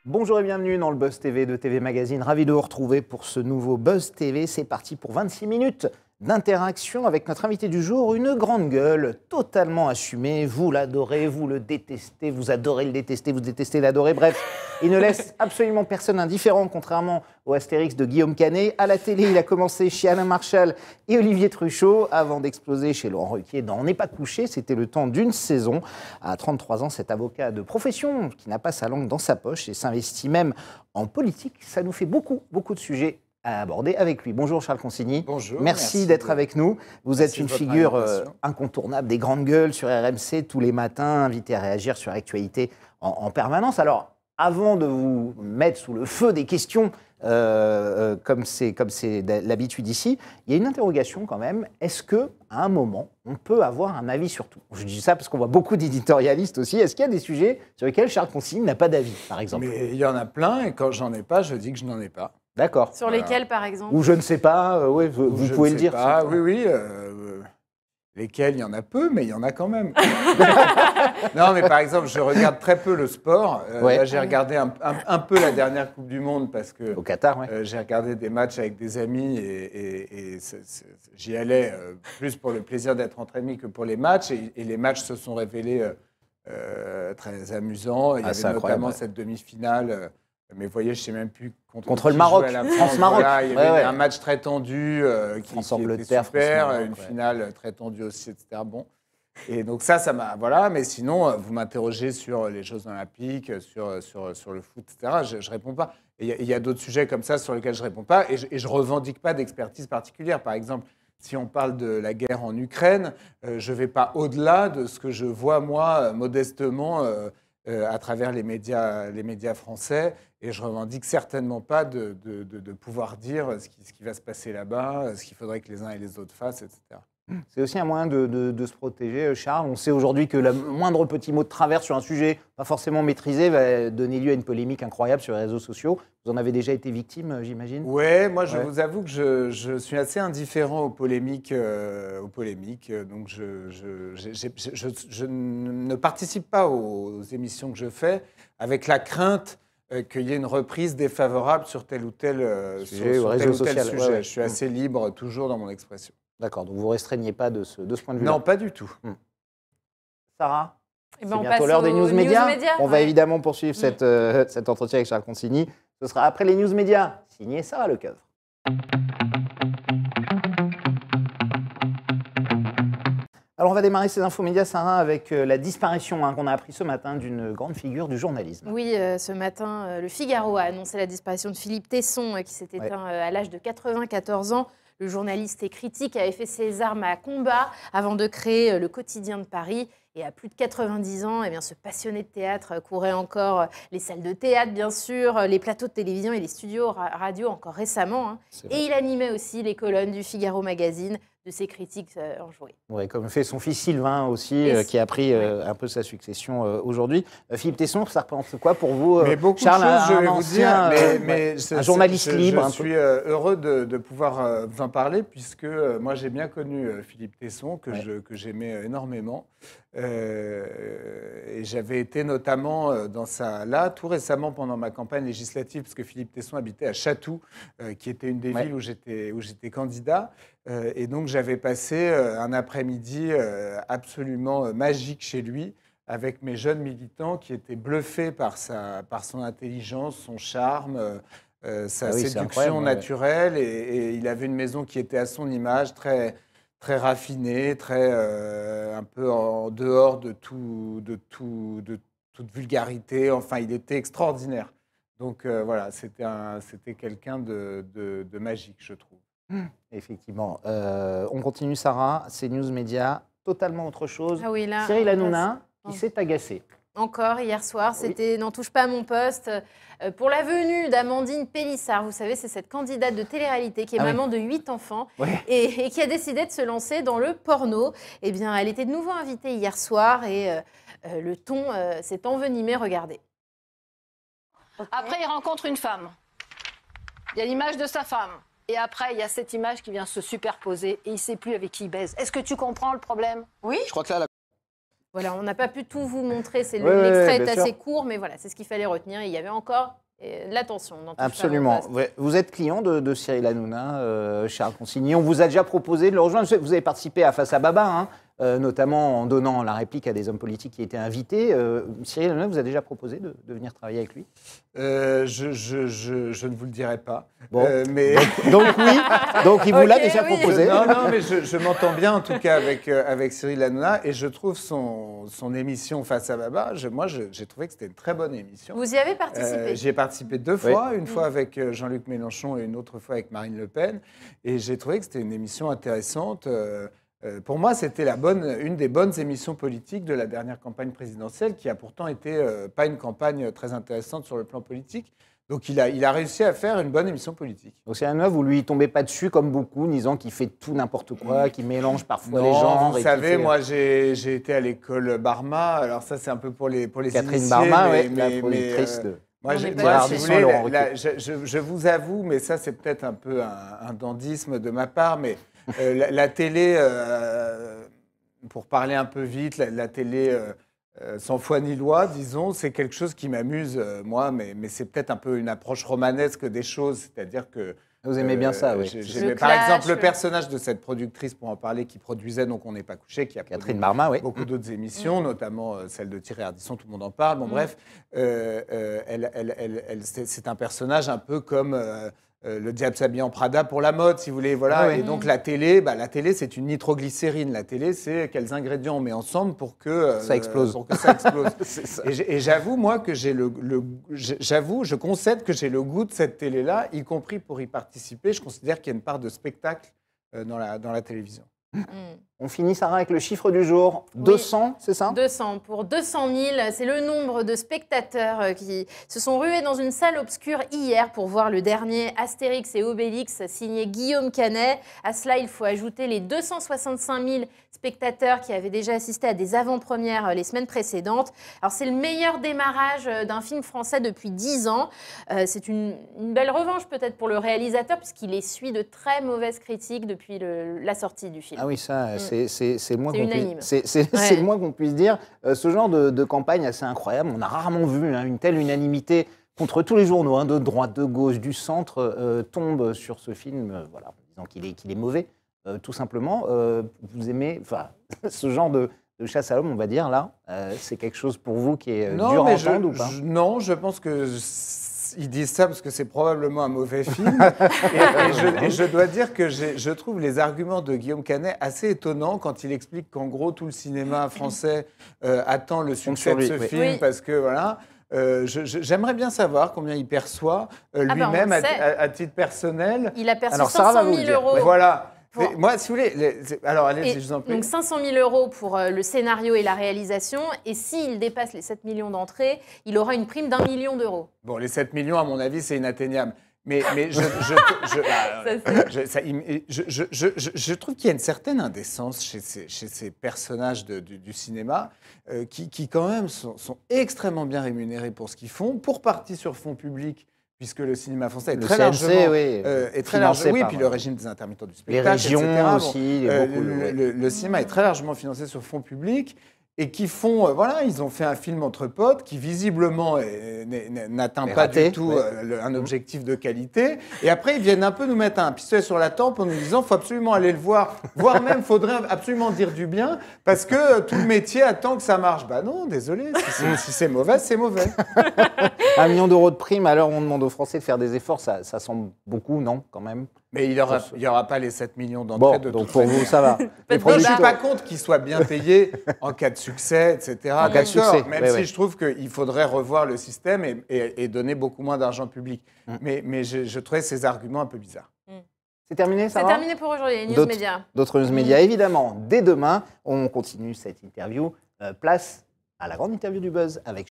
Bonjour et bienvenue dans le Buzz TV de TV Magazine. Ravi de vous retrouver pour ce nouveau Buzz TV. C'est parti pour 26 minutes d'interaction avec notre invité du jour, une grande gueule totalement assumée. Vous l'adorez, vous le détestez, vous adorez le détester, vous détestez l'adorer. Bref, il ne laisse absolument personne indifférent, contrairement au Astérix de Guillaume Canet. À la télé, il a commencé chez Alain Marchal et Olivier Truchot avant d'exploser chez Laurent Ruquier dans On n'est pas couché. C'était le temps d'une saison. À 33 ans, cet avocat de profession qui n'a pas sa langue dans sa poche et s'investit même en politique, ça nous fait beaucoup de sujets à aborder avec lui. Bonjour Charles Consigny. Bonjour. Merci d'être avec nous. Vous êtes une figure incontournable des grandes gueules sur RMC tous les matins, invité à réagir sur l'actualité en permanence. Alors, avant de vous mettre sous le feu des questions, comme c'est l'habitude ici, il y a une interrogation quand même. Est-ce qu'à un moment, on peut avoir un avis sur tout? Je dis ça parce qu'on voit beaucoup d'éditorialistes aussi. Est-ce qu'il y a des sujets sur lesquels Charles Consigny n'a pas d'avis, par exemple? Mais il y en a plein, et quand j'en ai pas, je dis que je n'en ai pas. D'accord. Sur lesquels, par exemple? Ou je ne sais pas, oui, vous pouvez le dire. Pas. Oui, lesquels, il y en a peu, mais il y en a quand même. Non, mais par exemple, je regarde très peu le sport. Là, j'ai regardé un peu la dernière Coupe du Monde parce que au Qatar, j'ai regardé des matchs avec des amis et j'y allais plus pour le plaisir d'être entre amis que pour les matchs. Et les matchs se sont révélés très amusants. Il y avait notamment cette demi-finale. Mais vous voyez, je ne sais même plus contre le Maroc, France-Maroc. Voilà, il y avait un match très tendu qui était super, une finale très tendue aussi, etc. Bon. Et donc ça m'a... Voilà, mais sinon, vous m'interrogez sur les Jeux Olympiques, sur le foot, etc. Je ne réponds pas. Et il y a d'autres sujets comme ça sur lesquels je ne réponds pas. Et je ne revendique pas d'expertise particulière. Par exemple, si on parle de la guerre en Ukraine, je ne vais pas au-delà de ce que je vois, moi, modestement, à travers les médias français. Et je ne revendique certainement pas de pouvoir dire ce qui va se passer là-bas, ce qu'il faudrait que les uns et les autres fassent, etc. C'est aussi un moyen de se protéger, Charles. On sait aujourd'hui que le moindre petit mot de travers sur un sujet pas forcément maîtrisé va donner lieu à une polémique incroyable sur les réseaux sociaux. Vous en avez déjà été victime, j'imagine? Oui, moi je vous avoue que je suis assez indifférent aux polémiques. Donc je ne participe pas aux émissions que je fais avec la crainte qu'il y ait une reprise défavorable sur tel ou tel sujet. Je suis assez libre toujours dans mon expression. D'accord, donc vous ne restreignez pas de ce point de vue-là? Non, pas du tout. Sarah, c'est bientôt l'heure des news médias. On va évidemment poursuivre cet entretien avec Charles Consigny. Ce sera après les news médias. Signé Sarah Lecoeuvre. Alors on va démarrer ces infos médias, Sarah, avec la disparition qu'on a appris ce matin d'une grande figure du journalisme. Oui, ce matin, le Figaro a annoncé la disparition de Philippe Tesson, qui s'est éteint à l'âge de 94 ans. Le journaliste et critique avait fait ses armes à combat avant de créer le Quotidien de Paris. Et à plus de 90 ans, ce passionné de théâtre courait encore les salles de théâtre, bien sûr, les plateaux de télévision et les studios radio encore récemment. Et il animait aussi les colonnes du Figaro Magazine, de ses critiques enjouées. Oui, comme fait son fils Sylvain aussi, qui a pris un peu sa succession aujourd'hui. Philippe Tesson, ça représente quoi pour vous? Mais beaucoup Charles, de choses, je vais vous dire, un journaliste libre. Je suis heureux de pouvoir vous en parler, puisque moi j'ai bien connu Philippe Tesson, que j'aimais énormément. Et j'avais été notamment là tout récemment pendant ma campagne législative, parce que Philippe Tesson habitait à Chatou, qui était une des villes où j'étais candidat. Et donc j'avais passé un après-midi absolument magique chez lui, avec mes jeunes militants qui étaient bluffés par son intelligence, son charme, sa séduction naturelle. Et il avait une maison qui était à son image, très raffinée, un peu en dehors de toute vulgarité. Enfin, il était extraordinaire. Donc voilà, c'était quelqu'un de magique, je trouve. Effectivement. On continue, Sarah. C'est News Média, totalement autre chose. Ah oui, là, Cyril Hanouna, qui s'est agacé. Encore hier soir, c'était N'en touche pas à mon poste. Pour la venue d'Amandine Pélissard, vous savez, c'est cette candidate de télé-réalité qui est maman de 8 enfants et qui a décidé de se lancer dans le porno. Eh bien, elle était de nouveau invitée hier soir et le ton s'est envenimé. Regardez. Après, il rencontre une femme. Il y a l'image de sa femme. Et après, il y a cette image qui vient se superposer et il ne sait plus avec qui il baise. Est-ce que tu comprends le problème? Oui. Je crois que là, Voilà, on n'a pas pu tout vous montrer, l'extrait est assez court, mais voilà, c'est ce qu'il fallait retenir. Il y avait encore de l'attention. Absolument. Vous êtes client de Cyril Hanouna, Charles Consigny. On vous a déjà proposé de le rejoindre. Vous avez participé à Face à Baba, notamment en donnant la réplique à des hommes politiques qui étaient invités. Cyril Hanouna vous a déjà proposé de venir travailler avec lui? Je ne vous le dirai pas. Bon. Mais... donc oui, donc il vous l'a déjà proposé. Non, mais je m'entends bien en tout cas avec Cyril Hanouna et je trouve son émission Face à Baba, moi j'ai trouvé que c'était une très bonne émission. Vous y avez participé? J'y ai participé 2 fois, une fois avec Jean-Luc Mélenchon et une autre fois avec Marine Le Pen. Et j'ai trouvé que c'était une émission intéressante. Pour moi, c'était une des bonnes émissions politiques de la dernière campagne présidentielle, qui a pourtant été pas une campagne très intéressante sur le plan politique. Donc il a réussi à faire une bonne émission politique. Donc c'est un vous lui tombez pas dessus comme beaucoup, disant qu'il fait tout n'imprte quoi, qu'il mélange parfois les genres. Vous savez, moi j'ai été à l'école Barma. Alors ça c'est un peu pour les Catherine initiés, Barma, la productrice de. Moi, si vous voulez, je vous avoue, mais ça c'est peut-être un peu un dandisme de ma part, mais la télé, pour parler un peu vite, la télé sans foi ni loi, disons, c'est quelque chose qui m'amuse, moi, mais c'est peut-être un peu une approche romanesque des choses, c'est-à-dire que... Vous aimez bien ça, oui. Par exemple, le personnage de cette productrice, pour en parler, qui produisait Donc On n'est pas couché, qui a Catherine Barma, oui. beaucoup d'autres émissions, notamment celle de Thierry Ardisson, tout le monde en parle. Bon, bref, c'est un personnage un peu comme le diable s'habille en Prada pour la mode, si vous voulez. Voilà. Oui. Et donc la télé, c'est une nitroglycérine. La télé, c'est quels ingrédients on met ensemble pour que ça explose. C'est ça. Et j'avoue, moi, que je concède que j'ai le goût de cette télé-là, y compris pour y participer. Je considère qu'il y a une part de spectacle dans la télévision. On finit, Sarah, avec le chiffre du jour. 200, c'est ça? 200. Pour 200 000, c'est le nombre de spectateurs qui se sont rués dans une salle obscure hier pour voir le dernier Astérix et Obélix signé Guillaume Canet. À cela, il faut ajouter les 265 000 spectateurs qui avaient déjà assisté à des avant-premières les semaines précédentes. Alors, c'est le meilleur démarrage d'un film français depuis 10 ans. C'est une belle revanche peut-être pour le réalisateur puisqu'il essuie de très mauvaises critiques depuis la sortie du film. Ah oui, ça, c'est le moins c'est le moins qu'on puisse dire. Ce genre de campagne assez incroyable, on a rarement vu une telle unanimité contre tous les journaux, de droite, de gauche, du centre, tombe sur ce film, voilà, en disant qu'il est mauvais, tout simplement. Vous aimez ce genre de chasse à l'homme, on va dire, là, c'est quelque chose pour vous qui est dur à entendre ou pas? Non, je pense que... Ils disent ça parce que c'est probablement un mauvais film. et je dois dire que je trouve les arguments de Guillaume Canet assez étonnants quand il explique qu'en gros, tout le cinéma français attend le succès de ce film parce que, voilà... j'aimerais bien savoir combien il perçoit lui-même à titre personnel. Il a perçu 500 000 euros. Voilà. Moi, si vous voulez... Alors, allez, je vous en prie. Donc, 500 000 euros pour le scénario et la réalisation. Et s'il dépasse les 7 millions d'entrées, il aura une prime d'1 million d'euros. Bon, les 7 millions, à mon avis, c'est inatteignable. Mais je trouve qu'il y a une certaine indécence chez ces personnages du cinéma qui quand même, sont extrêmement bien rémunérés pour ce qu'ils font, pour partie sur fonds publics, puisque le cinéma français est très largement... est très largement, oui, puis le régime des intermittents du spectacle, les régions etc. aussi. Le cinéma est très largement financé sur fonds publics. Et qui font, ils ont fait un film entre potes qui visiblement n'atteint pas du tout un objectif de qualité. Et après, ils viennent un peu nous mettre un pistolet sur la tempe en nous disant, faut absolument aller le voir, voire même, faudrait absolument dire du bien, parce que tout le métier attend que ça marche. Bah non, désolé, si c'est mauvais, c'est mauvais. 1 million d'euros de prime, alors on demande aux Français de faire des efforts, ça semble beaucoup, non, quand même? Mais il n'y aura pas les 7 millions d'entrées de toute pour vous, ça va. Je ne suis pas contre qu'ils soient bien payés en cas de succès, etc. En cas de succès. Même si je trouve qu'il faudrait revoir le système et donner beaucoup moins d'argent public. Mais je trouvais ces arguments un peu bizarres. C'est terminé, ça va? C'est terminé pour aujourd'hui, les news médias. D'autres news médias, évidemment. Dès demain, on continue cette interview. Place à la grande interview du Buzz avec...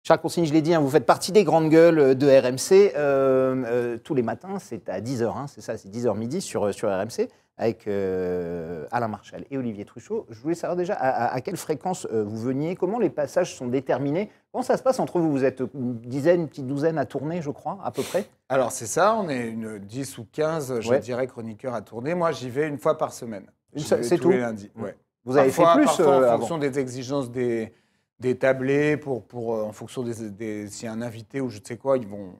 Charles Consigne, je l'ai dit, vous faites partie des grandes gueules de RMC. Tous les matins, c'est à 10h, c'est ça, c'est 10h midi sur RMC, avec Alain Marchal et Olivier Truchot. Je voulais savoir déjà à quelle fréquence vous veniez, comment les passages sont déterminés, comment ça se passe entre vous? Vous êtes une petite douzaine à tourner, je crois, à peu près? Alors c'est ça, on est une 10 ou 15, je dirais, chroniqueurs à tourner. Moi, j'y vais une fois par semaine. C'est tout? Tous les lundis, ouais. Vous avez fait plus parfois en fonction des exigences des tablés, en fonction s'il y a un invité ou je ne sais quoi, on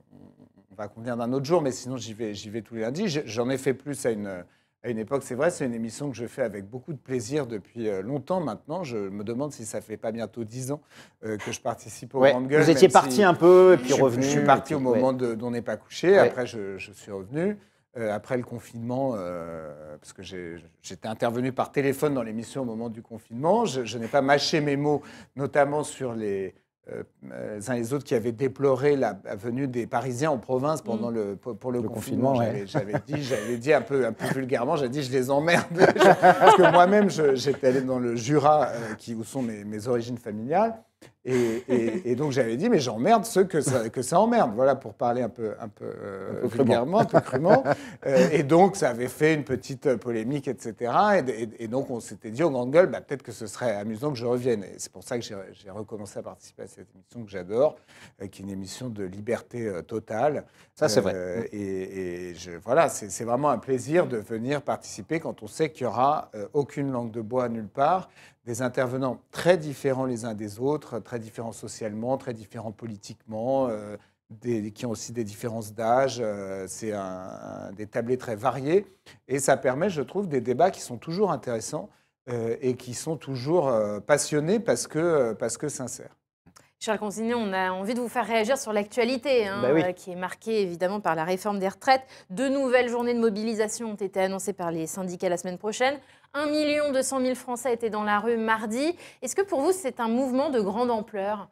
va convenir d'un autre jour, mais sinon j'y vais tous les lundis. J'en ai fait plus à une époque, c'est vrai, c'est une émission que je fais avec beaucoup de plaisir depuis longtemps maintenant. Je me demande si ça fait pas bientôt 10 ans que je participe aux Grandes Gueules. Vous étiez parti un peu et puis revenu. Je suis parti au moment d'On n'est pas couché, après je suis revenu. Après le confinement, parce que j'étais intervenu par téléphone dans l'émission au moment du confinement, je n'ai pas mâché mes mots, notamment sur les uns et les autres qui avaient déploré la venue des Parisiens en province pour le confinement. J'avais dit un peu vulgairement, j'avais dit je les emmerde. Parce que moi-même, j'étais allé dans le Jura, où sont mes origines familiales. Et donc j'avais dit, mais j'emmerde ceux que ça emmerde, voilà, pour parler un peu vulgairement, un peu crûment. Et donc ça avait fait une petite polémique, etc. Et donc on s'était dit aux Grandes Gueules, peut-être que ce serait amusant que je revienne. Et c'est pour ça que j'ai recommencé à participer à cette émission que j'adore, qui est une émission de liberté totale. Ça, c'est vrai. Voilà, c'est vraiment un plaisir de venir participer quand on sait qu'il n'y aura aucune langue de bois nulle part. Des intervenants très différents les uns des autres, très différents socialement, très différents politiquement, qui ont aussi des différences d'âge. C'est des tablés très variés. Et ça permet, je trouve, des débats qui sont toujours intéressants et qui sont toujours passionnés parce que sincères. Charles Consigné, on a envie de vous faire réagir sur l'actualité, qui est marquée évidemment par la réforme des retraites. 2 nouvelles journées de mobilisation ont été annoncées par les syndicats la semaine prochaine. 1 200 000 Français étaient dans la rue mardi. Est-ce que pour vous, c'est un mouvement de grande ampleur?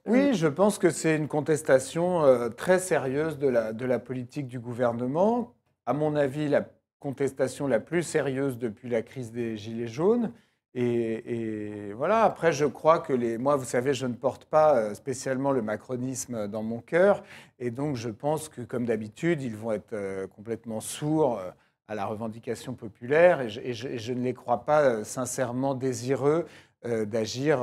Oui, je pense que c'est une contestation très sérieuse de la politique du gouvernement. À mon avis, la contestation la plus sérieuse depuis la crise des Gilets jaunes. Et voilà, après, je crois que moi, vous savez, je ne porte pas spécialement le macronisme dans mon cœur. Et donc, je pense que, comme d'habitude, ils vont être complètement sourds à la revendication populaire. Et je ne les crois pas sincèrement désireux d'agir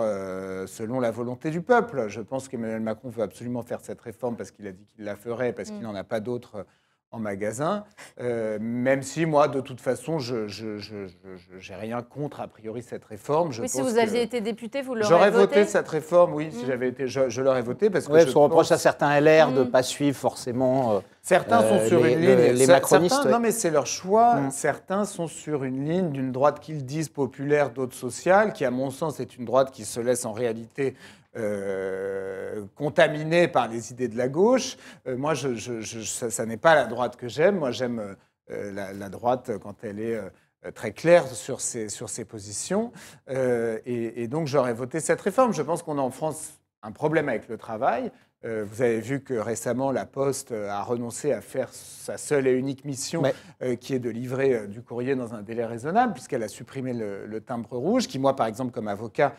selon la volonté du peuple. Je pense qu'Emmanuel Macron veut absolument faire cette réforme parce qu'il a dit qu'il la ferait, parce qu'il n'en a pas d'autres en magasin, même si moi, de toute façon, je n'ai rien contre, a priori, cette réforme. Si vous aviez été député, vous l'aurez voté. J'aurais voté cette réforme, oui, si j'avais été, je l'aurais voté. Parce que qu'on reproche à certains LR de ne pas suivre forcément certains sont sur une ligne, les macronistes. Non, mais c'est leur choix. Certains sont sur une ligne d'une droite qu'ils disent populaire, d'autres sociale, qui, à mon sens, est une droite qui se laisse en réalité contaminée par les idées de la gauche. Moi, ça n'est pas la droite que j'aime. Moi, j'aime la droite quand elle est très claire sur ses positions. Et donc, j'aurais voté cette réforme. Je pense qu'on a en France un problème avec le travail. Vous avez vu que récemment, la Poste a renoncé à faire sa seule et unique mission, qui est de livrer du courrier dans un délai raisonnable, puisqu'elle a supprimé le timbre rouge, qui, moi, par exemple, comme avocat,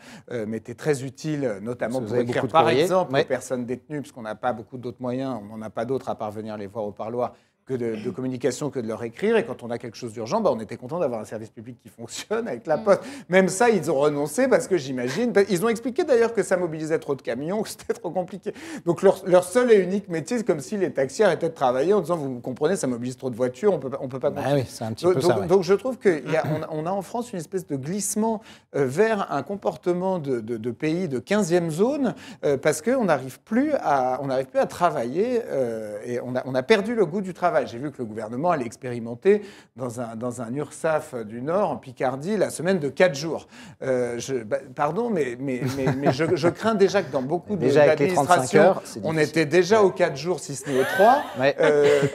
m'était très utile, notamment pour écrire, par exemple, aux personnes détenues, puisqu'on n'a pas beaucoup d'autres moyens, on n'en a pas d'autres à part venir les voir au parloir, que de communication que de leur écrire. Et quand on a quelque chose d'urgent, on était content d'avoir un service public qui fonctionne avec la Poste. Même ça, ils ont renoncé parce que j'imagine... Ils ont expliqué d'ailleurs que ça mobilisait trop de camions, que c'était trop compliqué. Donc leur seul et unique métier, c'est comme si les taxiers arrêtaient de travailler en disant, vous comprenez, ça mobilise trop de voitures, on peut pas continuer. Oui, c'est un petit peu ça. Donc je trouve qu'on a en France une espèce de glissement vers un comportement de pays de 15e zone parce qu'on n'arrive plus à travailler et on a perdu le goût du travail. J'ai vu que le gouvernement allait expérimenter dans un URSSAF du Nord, en Picardie, la semaine de 4 jours. Pardon, mais je crains déjà que dans beaucoup d'administrations, on était déjà aux 4 jours, si ce n'est aux 3,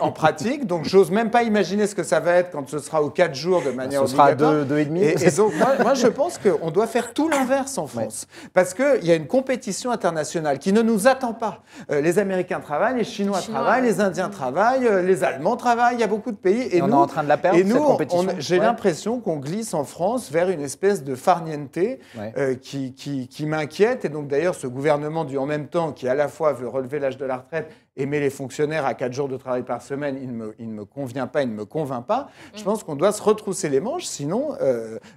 en pratique. Donc, j'ose même pas imaginer ce que ça va être quand ce sera aux 4 jours de manière obligatoire. Ce sera 2,5. Et donc, moi, je pense qu'on doit faire tout l'inverse en France. Parce qu'il y a une compétition internationale qui ne nous attend pas. Les Américains travaillent, les Chinois travaillent, les Indiens travaillent, les Allemands travaillent, il y a beaucoup de pays. Et on est en train de la perdre, cette compétition. J'ai l'impression qu'on glisse en France vers une espèce de farniente qui m'inquiète. Et donc d'ailleurs, ce gouvernement du en même temps, qui à la fois veut relever l'âge de la retraite et met les fonctionnaires à 4 jours de travail par semaine, il ne me convient pas, il ne me convainc pas. Je pense qu'on doit se retrousser les manches, sinon,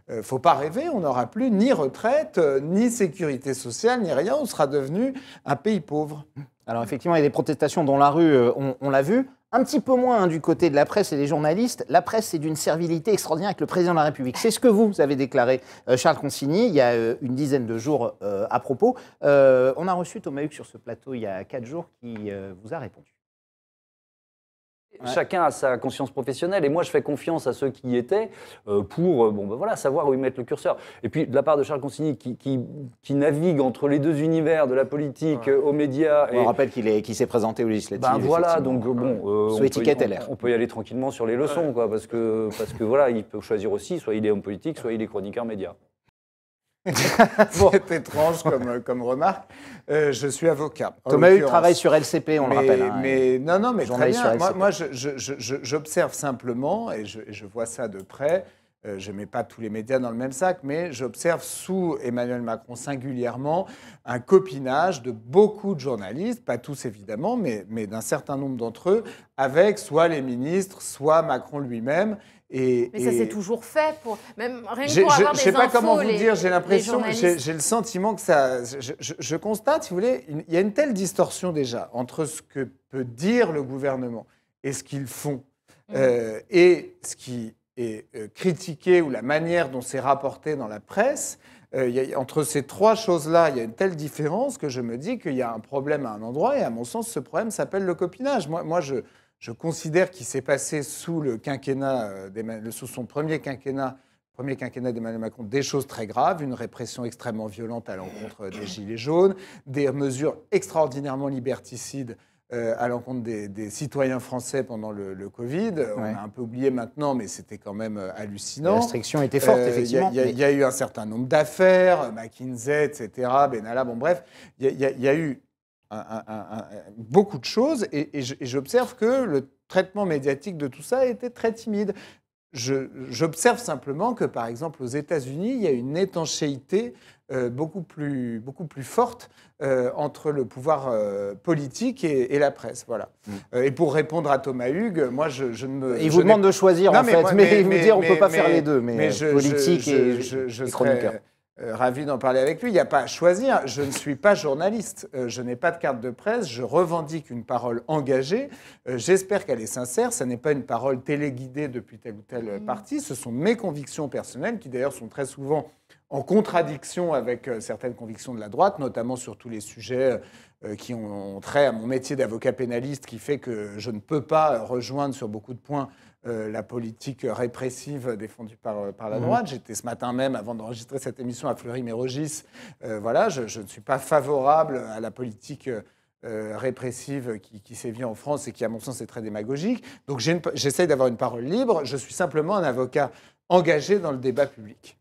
il ne faut pas rêver, on n'aura plus ni retraite, ni sécurité sociale, ni rien, on sera devenu un pays pauvre. Alors effectivement, il y a des protestations dans la rue, on l'a vu. Un petit peu moins du côté de la presse et des journalistes. La presse, c'est d'une servilité extraordinaire avec le président de la République. C'est ce que vous avez déclaré, Charles Consigny, il y a une dizaine de jours à propos. On a reçu Thomas Huck sur ce plateau il y a 4 jours qui vous a répondu. Chacun a sa conscience professionnelle et moi je fais confiance à ceux qui y étaient pour savoir où ils mettent le curseur. Et puis de la part de Charles Consigny qui navigue entre les deux univers de la politique aux médias. On rappelle qu'il s'est présenté aux législatives. Donc sous étiquette LR. On peut y aller tranquillement sur les leçons quoi, parce que voilà, il peut choisir aussi, soit il est homme politique, soit il est chroniqueur média. C'est étrange comme remarque. Je suis avocat. Thomas Huck travaille sur LCP, on le rappelle. Mais très bien. Moi, j'observe simplement, et je vois ça de près, je ne mets pas tous les médias dans le même sac, mais j'observe sous Emmanuel Macron singulièrement un copinage de beaucoup de journalistes, pas tous évidemment, mais d'un certain nombre d'entre eux, avec soit les ministres, soit Macron lui-même. Mais ça s'est toujours fait, même rien que pour avoir des infos. Je ne sais pas comment vous dire, j'ai l'impression, j'ai le sentiment que ça... Je constate, si vous voulez, il y a une telle distorsion déjà entre ce que peut dire le gouvernement et ce qu'ils font, et ce qui est critiqué ou la manière dont c'est rapporté dans la presse. Entre ces trois choses-là, il y a une telle différence que je me dis qu'il y a un problème à un endroit, et à mon sens, ce problème s'appelle le copinage. Moi, je considère qu'il s'est passé sous le quinquennat, sous son premier quinquennat d'Emmanuel Macron, des choses très graves, une répression extrêmement violente à l'encontre des Gilets jaunes, des mesures extraordinairement liberticides à l'encontre des citoyens français pendant le Covid. On a un peu oublié maintenant, mais c'était quand même hallucinant. La restriction était forte, effectivement. Il y a eu un certain nombre d'affaires, McKinsey, etc., Benalla, bon bref, il y a eu beaucoup de choses, et j'observe que le traitement médiatique de tout ça a été très timide. J'observe simplement que, par exemple, aux États-Unis, il y a une étanchéité beaucoup plus forte entre le pouvoir politique et la presse. Voilà. Et pour répondre à Thomas Hugues, moi, je ne me... Il vous demande de choisir, en fait, mais il vous dit on ne peut pas faire les deux, mais politique et chroniqueur. Ravi d'en parler avec lui. Il n'y a pas à choisir. Je ne suis pas journaliste. Je n'ai pas de carte de presse. Je revendique une parole engagée. J'espère qu'elle est sincère. Ce n'est pas une parole téléguidée depuis tel ou tel parti. Ce sont mes convictions personnelles qui, d'ailleurs, sont très souvent en contradiction avec certaines convictions de la droite, notamment sur tous les sujets qui ont trait à mon métier d'avocat pénaliste, qui fait que je ne peux pas rejoindre sur beaucoup de points la politique répressive défendue par la droite. J'étais ce matin même, avant d'enregistrer cette émission, à Fleury-Mérogis. Voilà, je ne suis pas favorable à la politique répressive qui sévit en France et qui, à mon sens, est très démagogique. Donc j'essaye d'avoir une parole libre. Je suis simplement un avocat engagé dans le débat public.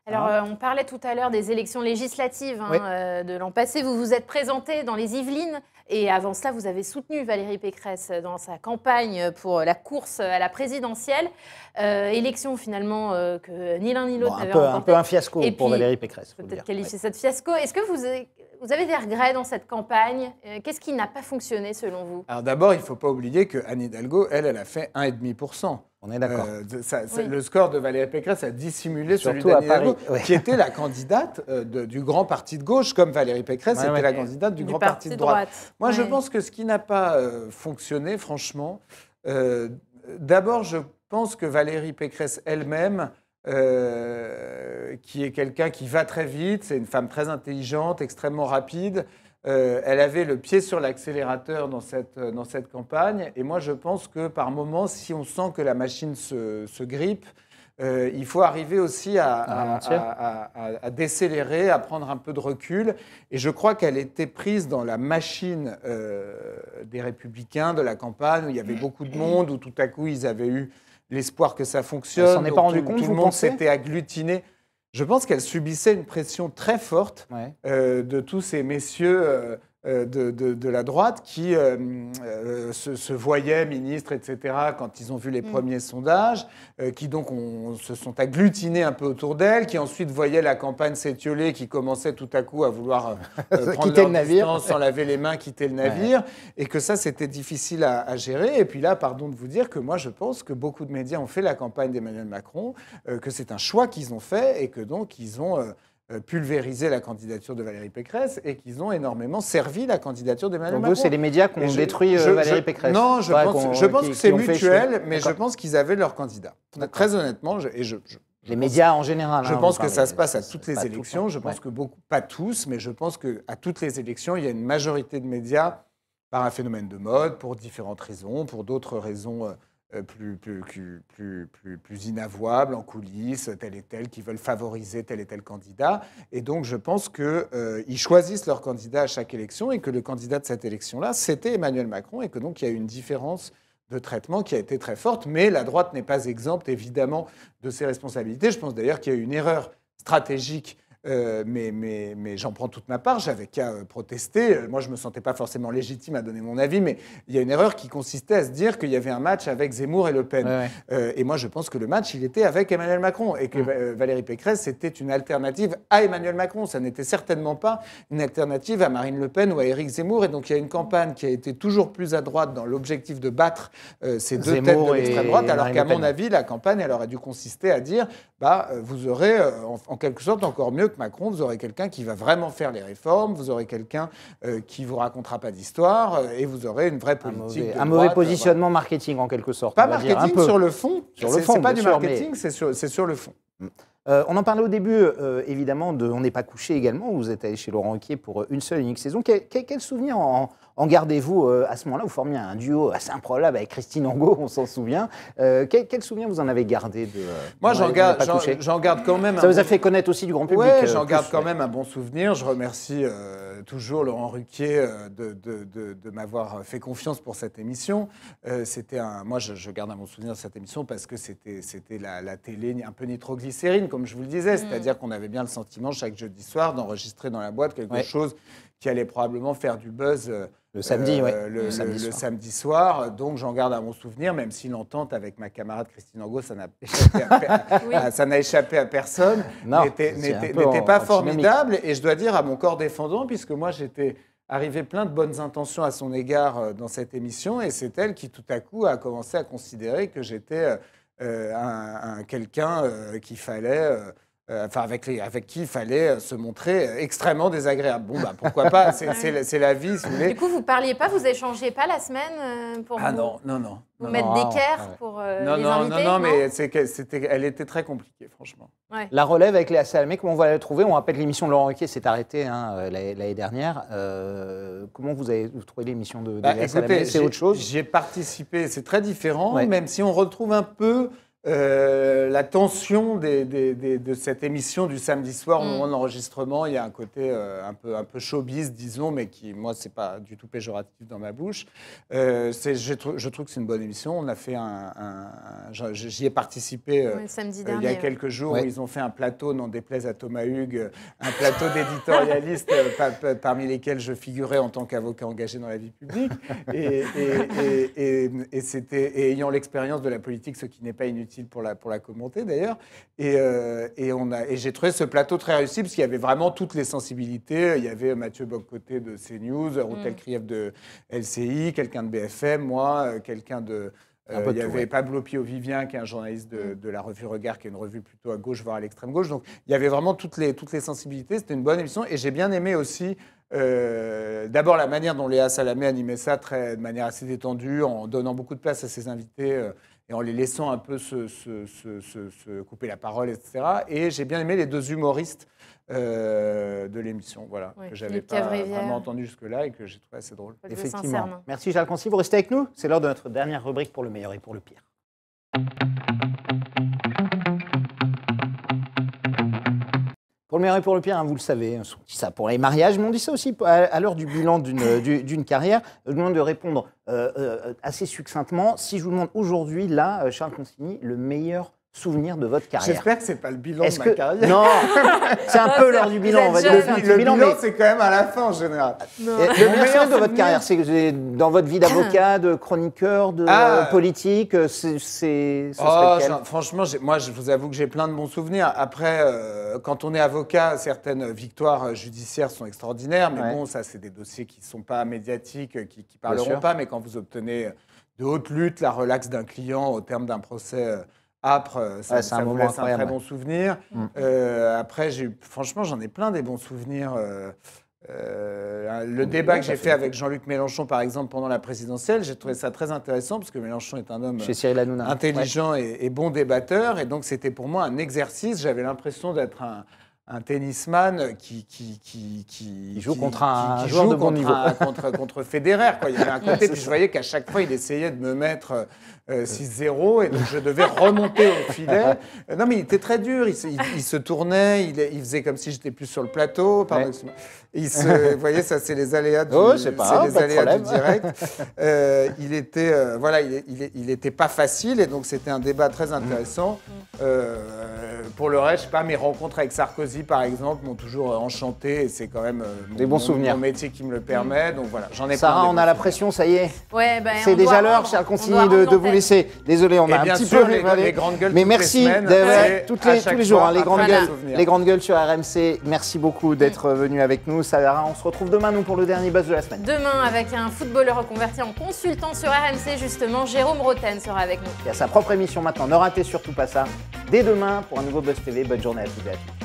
Alors, on parlait tout à l'heure des élections législatives de l'an passé. Vous vous êtes présenté dans les Yvelines et avant cela, vous avez soutenu Valérie Pécresse dans sa campagne pour la course à la présidentielle. Élection finalement que ni l'un ni l'autre n'avait remporté. Un peu un fiasco pour Valérie Pécresse. Peut-être qualifier ça de fiasco. Est-ce que vous avez des regrets dans cette campagne? Qu'est-ce qui n'a pas fonctionné selon vous? Alors d'abord, il ne faut pas oublier que Anne Hidalgo, elle a fait 1,5%. On est d'accord. Le score de Valérie Pécresse a dissimulé celui d'Anne Hidalgo, qui était la candidate du grand parti de gauche, comme Valérie Pécresse était la candidate du grand parti de droite. Moi, je pense que ce qui n'a pas fonctionné, franchement, d'abord, je pense que Valérie Pécresse elle-même, qui est quelqu'un qui va très vite, c'est une femme très intelligente, extrêmement rapide, elle avait le pied sur l'accélérateur dans cette campagne. Et moi, je pense que par moments, si on sent que la machine se grippe, il faut arriver aussi à décélérer, à prendre un peu de recul. Et je crois qu'elle était prise dans la machine des Républicains, de la campagne, où il y avait beaucoup de monde, où tout à coup, ils avaient eu l'espoir que ça fonctionne. Elle s'en est pas rendu compte, tout le monde s'était agglutiné. Je pense qu'elle subissait une pression très forte de tous ces messieurs de la droite qui se voyaient ministres, etc., quand ils ont vu les premiers sondages, qui donc se sont agglutinés un peu autour d'elle, qui ensuite voyaient la campagne s'étioler, qui commençait tout à coup à vouloir prendre leur distance, sans laver les mains, quitter le navire, et que ça, c'était difficile à gérer. Et puis là, pardon de vous dire que moi, je pense que beaucoup de médias ont fait la campagne d'Emmanuel Macron, que c'est un choix qu'ils ont fait, et que donc ils ont pulvériser la candidature de Valérie Pécresse et qu'ils ont énormément servi la candidature d'Emmanuel Macron. Donc c'est les médias qui ont détruit Valérie Pécresse. Non, je pense que c'est mutuel, mais je pense qu'ils avaient leur candidat. Très honnêtement, les médias en général. Je pense que ça se passe à toutes les élections. Je pense que beaucoup, pas tous, mais je pense qu'à toutes les élections, il y a une majorité de médias par un phénomène de mode, pour différentes raisons, pour d'autres raisons plus inavouables en coulisses, tel et tel, qui veulent favoriser tel et tel candidat. Et donc, je pense qu'ils choisissent leur candidat à chaque élection et que le candidat de cette élection-là, c'était Emmanuel Macron et que donc il y a eu une différence de traitement qui a été très forte. Mais la droite n'est pas exempte, évidemment, de ses responsabilités. Je pense d'ailleurs qu'il y a eu une erreur stratégique. Mais j'en prends toute ma part, j'avais qu'à protester. Moi, je ne me sentais pas forcément légitime à donner mon avis, mais il y a une erreur qui consistait à se dire qu'il y avait un match avec Zemmour et Le Pen. Et moi, je pense que le match, il était avec Emmanuel Macron et que Valérie Pécresse, c'était une alternative à Emmanuel Macron. Ça n'était certainement pas une alternative à Marine Le Pen ou à Éric Zemmour. Et donc, il y a une campagne qui a été toujours plus à droite dans l'objectif de battre ces deux Zemmour têtes de l'extrême droite, alors qu'à mon avis, la campagne, elle aurait dû consister à dire vous aurez, en quelque sorte, encore mieux que Macron, vous aurez quelqu'un qui va vraiment faire les réformes, vous aurez quelqu'un qui vous racontera pas d'histoire et vous aurez une vraie politique. Un mauvais positionnement marketing en quelque sorte. Pas marketing, sur le fond. C'est pas du marketing, c'est sur le fond. On en parlait au début, évidemment, de On n'est pas couché également. Vous êtes allé chez Laurent Ruquier pour une seule et unique saison. Quel souvenir en gardez-vous à ce moment-là? Vous formiez un duo assez improbable avec Christine Angot, on s'en souvient. Quel souvenir vous en avez gardé de Moi, j'en garde quand même. Ça vous a fait connaître aussi du grand public. Oui, j'en garde quand même un bon souvenir. Je remercie toujours Laurent Ruquier de m'avoir fait confiance pour cette émission. Moi, je garde un bon souvenir de cette émission parce que c'était la télé un peu nitroglycérine, comme je vous le disais. C'est-à-dire qu'on avait bien le sentiment chaque jeudi soir d'enregistrer dans la boîte quelque chose qui allait probablement faire du buzz le samedi, le samedi soir. Donc j'en garde un bon souvenir, même si l'entente avec ma camarade Christine Angot, ça n'a échappé à personne, n'était pas formidable. Et je dois dire à mon corps défendant, puisque moi j'étais arrivé plein de bonnes intentions à son égard dans cette émission, et c'est elle qui tout à coup a commencé à considérer que j'étais quelqu'un qu'il fallait... avec qui il fallait se montrer extrêmement désagréable. Bon, pourquoi pas, c'est la vie, si vous voulez. Du coup, vous ne parliez pas, vous échangez pas la semaine pour vous mettre d'équerre pour les invités? Non, mais elle était très compliquée, franchement. Ouais. La relève avec Léa Salamé, comment on va la trouver? On rappelle que l'émission de Laurent Ruquier s'est arrêtée l'année dernière. Comment vous trouvez l'émission de Léa Salamé? C'est autre chose? J'y ai participé, c'est très différent, même si on retrouve un peu... la tension de cette émission du samedi soir au moment de l'enregistrement, il y a un côté un peu showbiz, disons, mais qui, moi, c'est pas du tout péjoratif dans ma bouche. Je trouve que c'est une bonne émission. On a fait j'y ai participé samedi il y a quelques jours où ils ont fait un plateau, n'en déplaise à Thomas Hugues, un plateau d'éditorialistes parmi lesquels je figurais en tant qu'avocat engagé dans la vie publique. Et ayant l'expérience de la politique, ce qui n'est pas inutile pour la commenter d'ailleurs. Et j'ai trouvé ce plateau très réussi parce qu'il y avait vraiment toutes les sensibilités. Il y avait Mathieu Bock-Côté de CNews, Routel Krief de LCI, quelqu'un de BFM, moi, quelqu'un de... il y avait Pablo Pio-Vivien, qui est un journaliste de la revue Regard, qui est une revue plutôt à gauche, voire à l'extrême gauche. Donc il y avait vraiment toutes les sensibilités. C'était une bonne émission. Et j'ai bien aimé aussi d'abord la manière dont Léa Salamé animait ça de manière assez détendue, en donnant beaucoup de place à ses invités et en les laissant un peu se couper la parole, etc. Et j'ai bien aimé les deux humoristes de l'émission, que j'avais pas vraiment entendu jusque-là et que j'ai trouvé assez drôle. Effectivement. Merci Charles Concy, vous restez avec nous. C'est l'heure de notre dernière rubrique pour le meilleur et pour le pire. Pour le meilleur et pour le pire, vous le savez, on dit ça pour les mariages, mais on dit ça aussi à l'heure du bilan d'une carrière. Je vous demande de répondre assez succinctement. Si je vous demande aujourd'hui, là, Charles Consigny, le meilleur souvenir de votre carrière? J'espère que c'est pas le bilan de ma carrière. Non, c'est un peu l'heure du bilan. On va dire le bilan, c'est quand même à la fin en général. Le meilleur souvenir de votre carrière, c'est dans votre vie d'avocat, de chroniqueur, de politique, franchement, moi, je vous avoue que j'ai plein de bons souvenirs. Après, quand on est avocat, certaines victoires judiciaires sont extraordinaires, mais bon, ça, c'est des dossiers qui ne sont pas médiatiques, qui parleront pas. Mais quand vous obtenez de haute lutte la relaxe d'un client au terme d'un procès âpre, ça me laisse un très bon souvenir. Après, franchement, j'en ai plein des bons souvenirs. Le débat que j'ai fait avec Jean-Luc Mélenchon, par exemple, pendant la présidentielle, j'ai trouvé ça très intéressant parce que Mélenchon est un homme intelligent et bon débatteur. Et donc, c'était pour moi un exercice. J'avais l'impression d'être un tennisman qui joue contre un joueur de bon niveau. Contre Federer. Quoi. Il y avait un côté, puis je voyais qu'à chaque fois, il essayait de me mettre 6-0 et donc je devais remonter au filet. Non, mais il était très dur. Il se tournait, il faisait comme si j'étais plus sur le plateau. Pardon, vous voyez, ça, c'est les aléas du, du direct. Il était pas facile et donc c'était un débat très intéressant. Pour le reste, je sais pas, mes rencontres avec Sarkozy, par exemple, m'ont toujours enchanté et c'est quand même des bons souvenirs. Mon métier qui me le permet. Donc voilà, j'en ai Sarah, plein. on a la pression, ça y est. Ouais, c'est déjà l'heure, cher Consigny, de vous laisser. Désolé, on a un petit peu les grandes gueules. Mais merci tous les jours, les grandes gueules sur RMC. Merci beaucoup d'être venu avec nous. Sarah, on se retrouve demain, nous, pour le dernier buzz de la semaine. Demain, avec un footballeur reconverti en consultant sur RMC, justement, Jérôme Roten sera avec nous. Il a sa propre émission maintenant. Ne ratez surtout pas ça. Dès demain, pour un nouveau Buzz TV. Bonne journée à toutes et à tous.